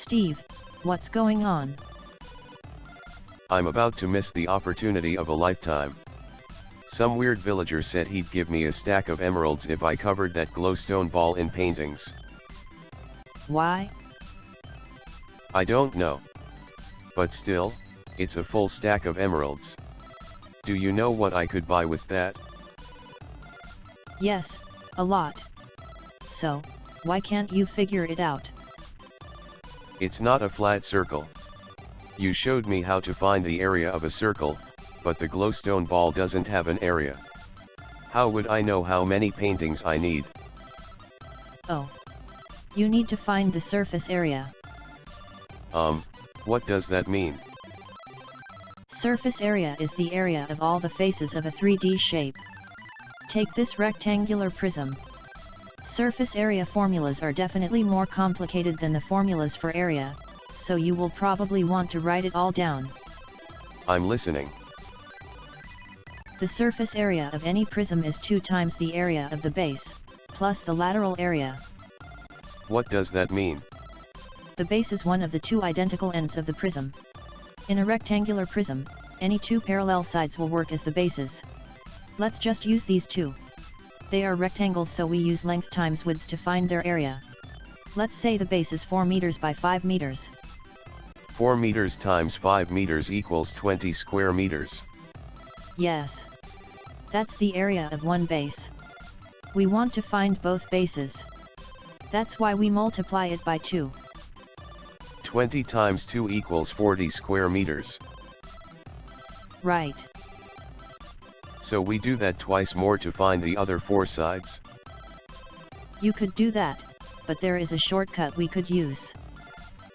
Steve, what's going on? I'm about to miss the opportunity of a lifetime. Some weird villager said he'd give me a stack of emeralds if I covered that glowstone ball in paintings. Why? I don't know. But still, it's a full stack of emeralds. Do you know what I could buy with that? Yes, a lot. So, why can't you figure it out? It's not a flat circle. You showed me how to find the area of a circle, but the glowstone ball doesn't have an area. How would I know how many paintings I need? Oh. You need to find the surface area. What does that mean? Surface area is the area of all the faces of a 3D shape. Take this rectangular prism. Surface area formulas are definitely more complicated than the formulas for area, so you will probably want to write it all down. I'm listening. The surface area of any prism is 2 times the area of the base, plus the lateral area. What does that mean? The base is one of the 2 identical ends of the prism. In a rectangular prism, any 2 parallel sides will work as the bases. Let's just use these 2. They are rectangles, so we use length times width to find their area. Let's say the base is 4 meters by 5 meters. 4 meters times 5 meters equals 20 square meters. Yes. That's the area of one base. We want to find both bases. That's why we multiply it by 2. 20 times 2 equals 40 square meters. Right. So we do that twice more to find the other 4 sides? You could do that, but there is a shortcut we could use.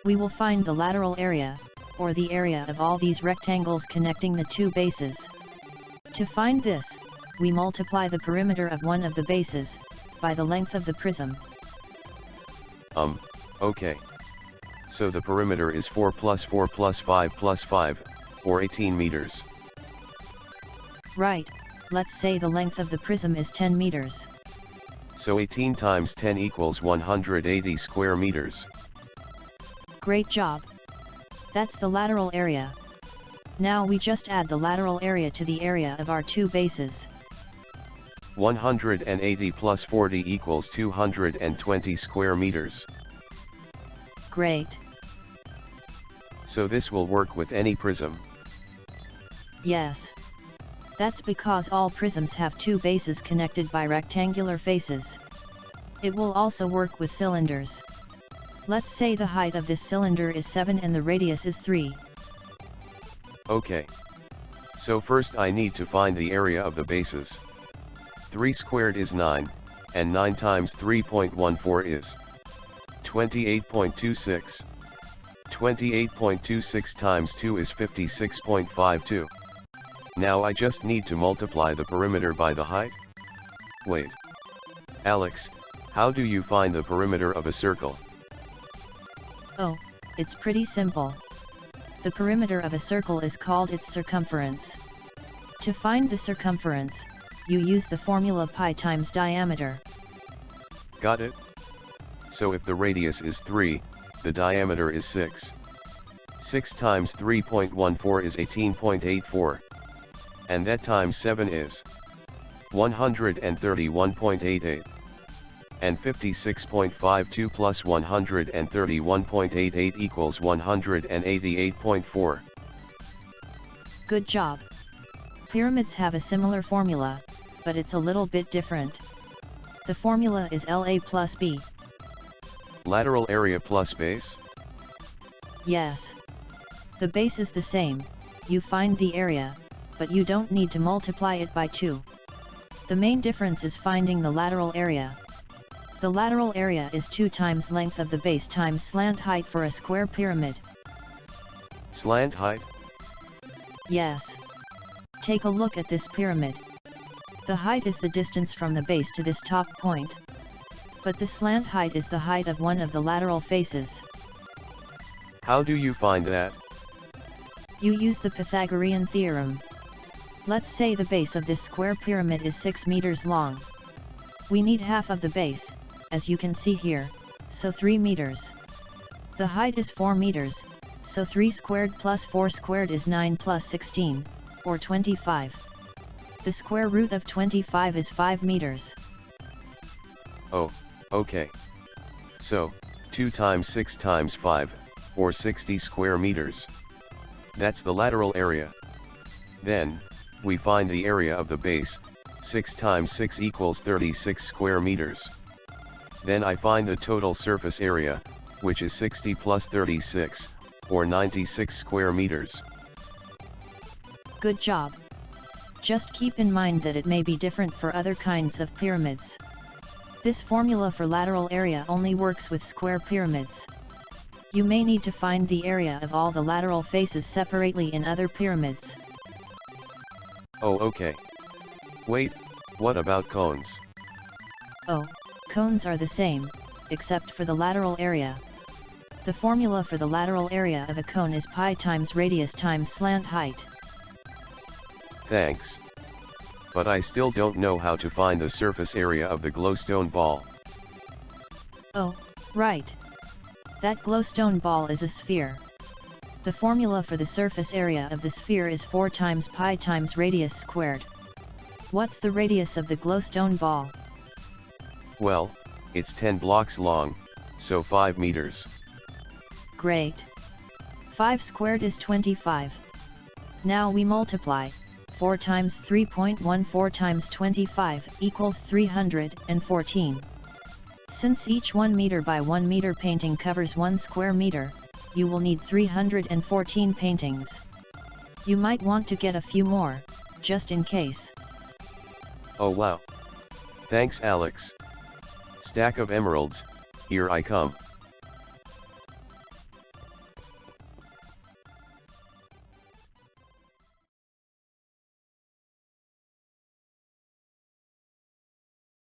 We will find the lateral area, or the area of all these rectangles connecting the 2 bases. To find this, we multiply the perimeter of one of the bases by the length of the prism. Okay. So the perimeter is 4 plus 4 plus 5 plus 5, or 18 meters. Right, let's say the length of the prism is 10 meters. So 18 times 10 equals 180 square meters. Great job. That's the lateral area. Now we just add the lateral area to the area of our 2 bases. 180 plus 40 equals 220 square meters. Great. So this will work with any prism. Yes. That's because all prisms have 2 bases connected by rectangular faces. It will also work with cylinders. Let's say the height of this cylinder is 7 and the radius is 3. Okay. So first I need to find the area of the bases. 3 squared is 9, and 9 times 3.14 is 28.26. 28.26 times 2 is 56.52. Now I just need to multiply the perimeter by the height? Wait. Alex, how do you find the perimeter of a circle? Oh, it's pretty simple. The perimeter of a circle is called its circumference. To find the circumference, you use the formula pi times diameter. Got it? So if the radius is 3, the diameter is 6. 6 times 3.14 is 18.84. And that times 7 is 131.88. And 56.52 plus 131.88 equals 188.4. Good job. Pyramids have a similar formula, but it's a little bit different. The formula is LA plus B. Lateral area plus base? Yes. The base is the same, you find the area, but you don't need to multiply it by 2. The main difference is finding the lateral area. The lateral area is 2 times length of the base times slant height for a square pyramid. Slant height? Yes. Take a look at this pyramid. The height is the distance from the base to this top point. But the slant height is the height of one of the lateral faces. How do you find that? You use the Pythagorean theorem. Let's say the base of this square pyramid is 6 meters long. We need half of the base, as you can see here, so 3 meters. The height is 4 meters, so 3 squared plus 4 squared is 9 plus 16, or 25. The square root of 25 is 5 meters. Oh, okay. So, 2 times 6 times 5, or 60 square meters. That's the lateral area. Then, we find the area of the base, 6 times 6 equals 36 square meters. Then I find the total surface area, which is 60 plus 36, or 96 square meters. Good job. Just keep in mind that it may be different for other kinds of pyramids. This formula for lateral area only works with square pyramids. You may need to find the area of all the lateral faces separately in other pyramids. Oh, okay. Wait, what about cones? Oh, cones are the same, except for the lateral area. The formula for the lateral area of a cone is pi times radius times slant height. Thanks. But I still don't know how to find the surface area of the glowstone ball. Oh, right. That glowstone ball is a sphere. The formula for the surface area of the sphere is 4 times pi times radius squared. What's the radius of the glowstone ball? Well, it's 10 blocks long, so 5 meters. Great. 5 squared is 25. Now we multiply. 4 times 3.14 times 25 equals 314. Since each 1 meter by 1 meter painting covers 1 square meter, you will need 314 paintings. You might want to get a few more, just in case. Oh wow. Thanks Alex. Stack of emeralds, here I come.